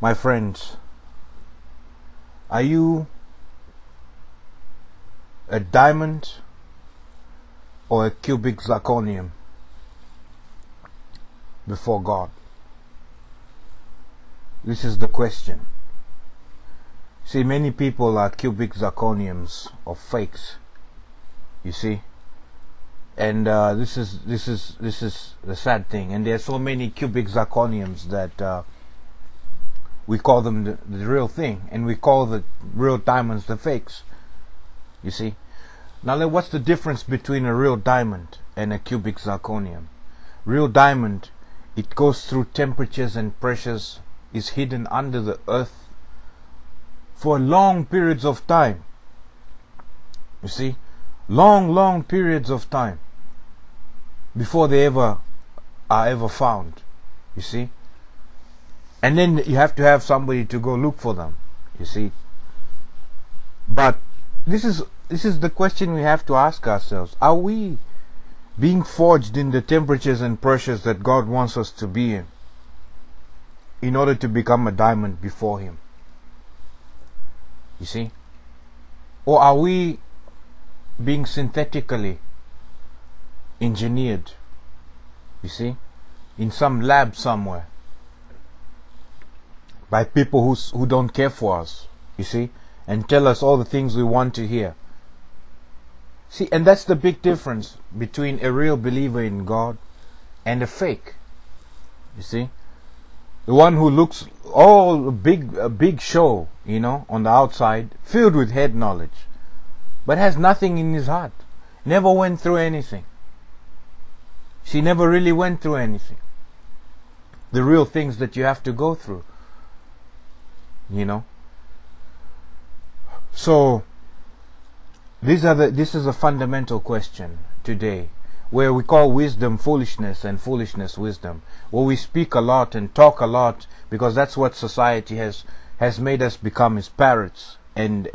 My friends, are you a diamond or a cubic zirconium before God? This is the question. See, many people are cubic zirconiums or fakes, you see, and this is the sad thing. And there are so many cubic zirconiums that we call them the real thing, and we call the real diamonds the fakes. You see. Now, what's the difference between a real diamond and a cubic zirconium? Real diamond, it goes through temperatures and pressures, is hidden under the earth for long periods of time. You see, long periods of time before they are ever found. You see, and then you have to have somebody to go look for them. You see, but this is the question we have to ask ourselves: are we being forged in the temperatures and pressures that God wants us to be in order to become a diamond before Him? You see? Or are we being synthetically engineered, you see, in some lab somewhere by people who don't care for us, you see, and tell us all the things we want to hear? See, and that's the big difference between a real believer in God and a fake. You see? The one who looks all a big show, you know, on the outside, filled with head knowledge, but has nothing in his heart. Never went through anything. She never really went through anything. The real things that you have to go through. You know? So this is a fundamental question today, where we call wisdom foolishness and foolishness wisdom, where we speak a lot and talk a lot because that's what society has made us become, is parrots and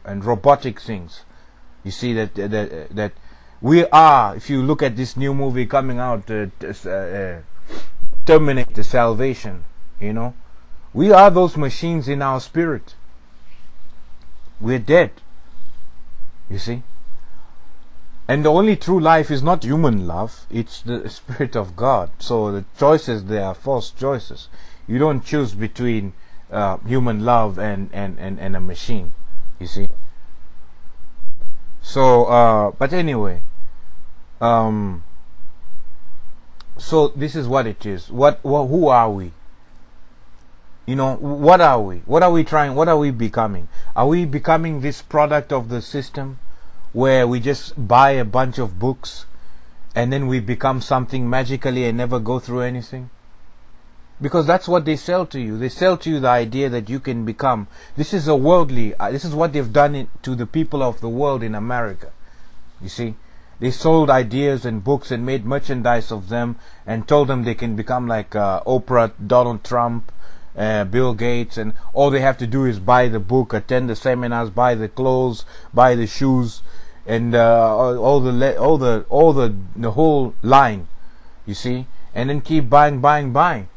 robotic things. You see that we are, if you look at this new movie coming out, Terminator Salvation, you know, we are those machines in our spirit. We're dead. You see? And the only true life is not human love, it's the Spirit of God. So the choices there are false choices. You don't choose between human love and a machine. You see? So, but anyway, so this is what it is. Who are we? You know, what are we? What are we trying? What are we becoming? Are we becoming this product of the system where we just buy a bunch of books and then we become something magically and never go through anything? Because that's what they sell to you. They sell to you the idea that you can become. This is a worldly, this is what they've done to the people of the world in America. You see? They sold ideas and books and made merchandise of them and told them they can become like Oprah, Donald Trump, Bill Gates, and all they have to do is buy the book, attend the seminars, buy the clothes, buy the shoes, and all the whole line, you see, and then keep buying,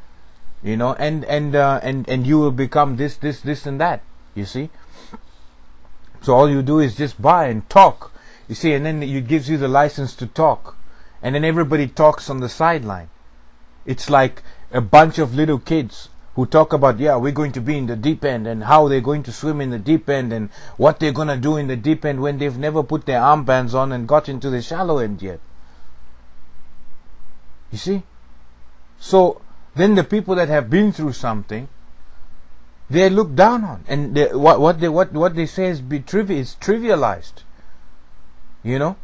you know, and you will become this and that, you see. So all you do is just buy and talk, you see, and then it gives you the license to talk, and then everybody talks on the sideline. It's like a bunch of little kids who talk about, yeah, we're going to be in the deep end and how they're going to swim in the deep end and what they're going to do in the deep end when they've never put their armbands on and got into the shallow end yet. You see? So then the people that have been through something, they're looked down on, and what they say is trivialized. You know?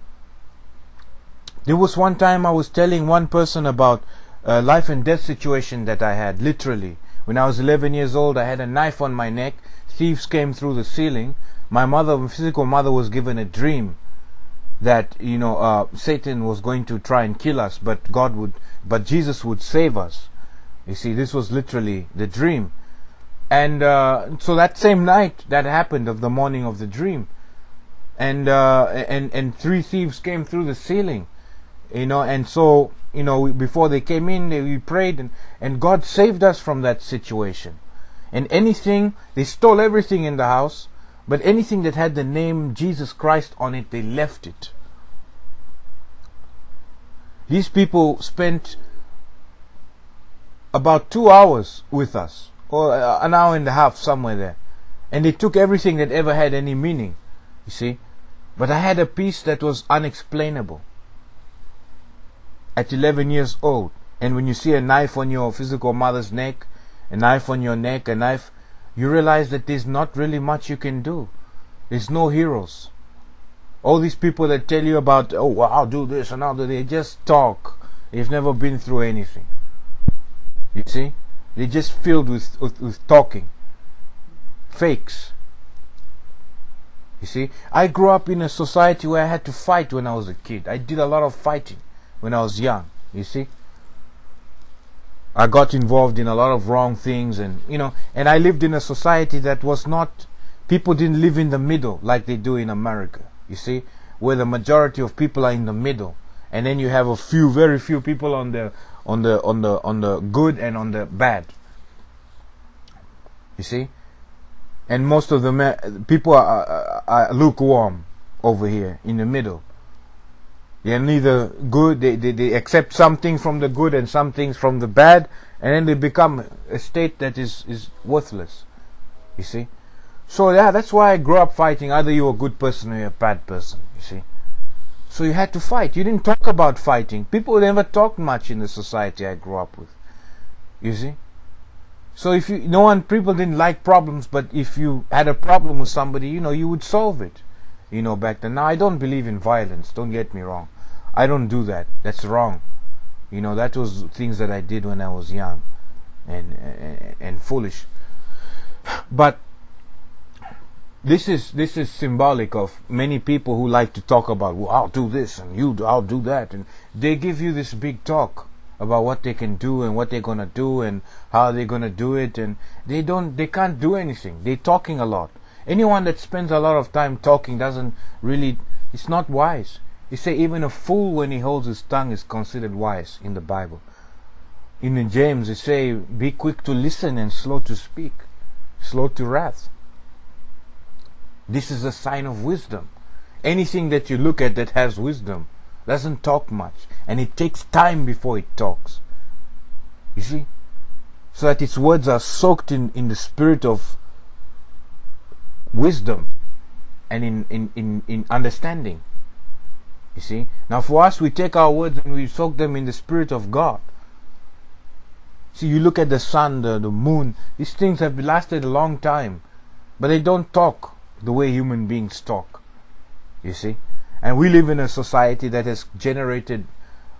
There was one time I was telling one person about a life and death situation that I had, literally. When I was 11 years old, I had a knife on my neck. Thieves came through the ceiling. My physical mother, was given a dream that, you know, Satan was going to try and kill us, but Jesus would save us. You see, this was literally the dream. And so that same night that happened, of the morning of the dream, and 3 thieves came through the ceiling, you know, and so, you know, before they came in, we prayed, and God saved us from that situation. And anything, they stole everything in the house, but anything that had the name Jesus Christ on it, they left it. These people spent about 2 hours with us, or an hour and a half, somewhere there. And they took everything that ever had any meaning, you see. But I had a peace that was unexplainable at 11 years old. And when you see a knife on your physical mother's neck, a knife on your neck, a knife, you realize that there's not really much you can do. There's no heroes. All these people that tell you about, oh, well, I'll do this and I'll do that, they just talk. They've never been through anything. You see? They're just filled with talking. Fakes. You see? I grew up in a society where I had to fight when I was a kid. I did a lot of fighting when I was young. You see? I got involved in a lot of wrong things, and and I lived in a society that was not, people didn't live in the middle like they do in America. You see? Where the majority of people are in the middle. And then you have a few, very few people on the good and on the bad. You see? And most of the people are lukewarm over here in the middle. They're neither good, they accept some things from the good and some things from the bad, and then they become a state that is worthless. You see? So yeah, that's why I grew up fighting. Either you're a good person or you're a bad person, you see. So you had to fight. You didn't talk about fighting. People never talked much in the society I grew up with. You see? So if people didn't like problems, but if you had a problem with somebody, you would solve it. Back then. Now, I don't believe in violence, don't get me wrong. I don't do that. That's wrong. That was things that I did when I was young and foolish. But this is symbolic of many people who like to talk about, well, I'll do this and I'll do that, and they give you this big talk about what they can do and what they're gonna do and how they're gonna do it, and they can't do anything. They're talking a lot. Anyone that spends a lot of time talking it's not wise. You say even a fool when he holds his tongue is considered wise in the Bible. In James, they say, be quick to listen and slow to speak, slow to wrath. This is a sign of wisdom. Anything that you look at that has wisdom doesn't talk much, and it takes time before it talks. You see? So that its words are soaked in the spirit of wisdom and in understanding. You see? Now for us, we take our words and we soak them in the spirit of God. See, you look at the sun, the moon, these things have lasted a long time, but they don't talk the way human beings talk. You see? And we live in a society that has generated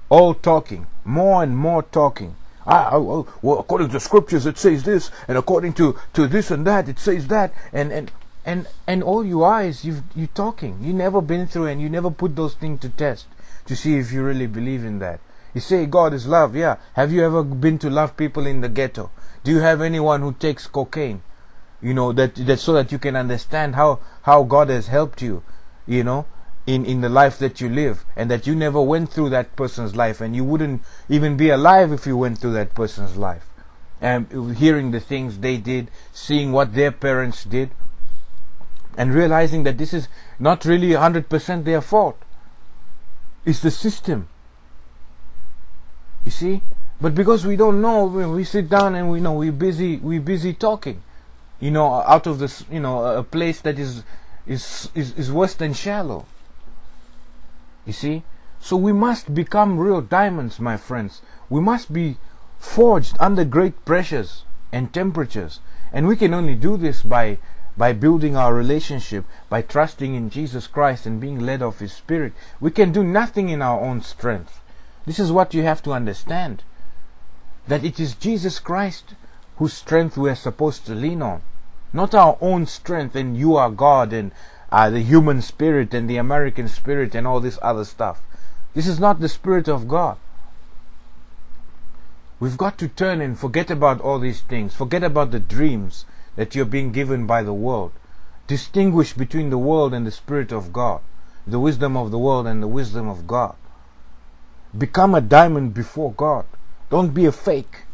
all talking, more and more talking. Well, according to scriptures it says this, and according to this and that it says that, and all you are is you talking. You never been through and you never put those things to test to see if you really believe in that. You say God is love, yeah. Have you ever been to love people in the ghetto? Do you have anyone who takes cocaine? That so that you can understand how God has helped you, in the life that you live, and that you never went through that person's life, and you wouldn't even be alive if you went through that person's life. And hearing the things they did, seeing what their parents did, and realizing that this is not really 100% their fault. It's the system. You see? But because we don't know, we sit down and we're busy talking. Out of this, a place that is worse than shallow. You see? So we must become real diamonds, my friends. We must be forged under great pressures and temperatures. And we can only do this by building our relationship, by trusting in Jesus Christ and being led of His Spirit. We can do nothing in our own strength. This is what you have to understand. That it is Jesus Christ whose strength we are supposed to lean on. Not our own strength and you are God and the human spirit and the American spirit and all this other stuff. This is not the Spirit of God. We've got to turn and forget about all these things. Forget about the dreams that you're being given by the world. Distinguish between the world and the Spirit of God. The wisdom of the world and the wisdom of God. Become a diamond before God. Don't be a fake.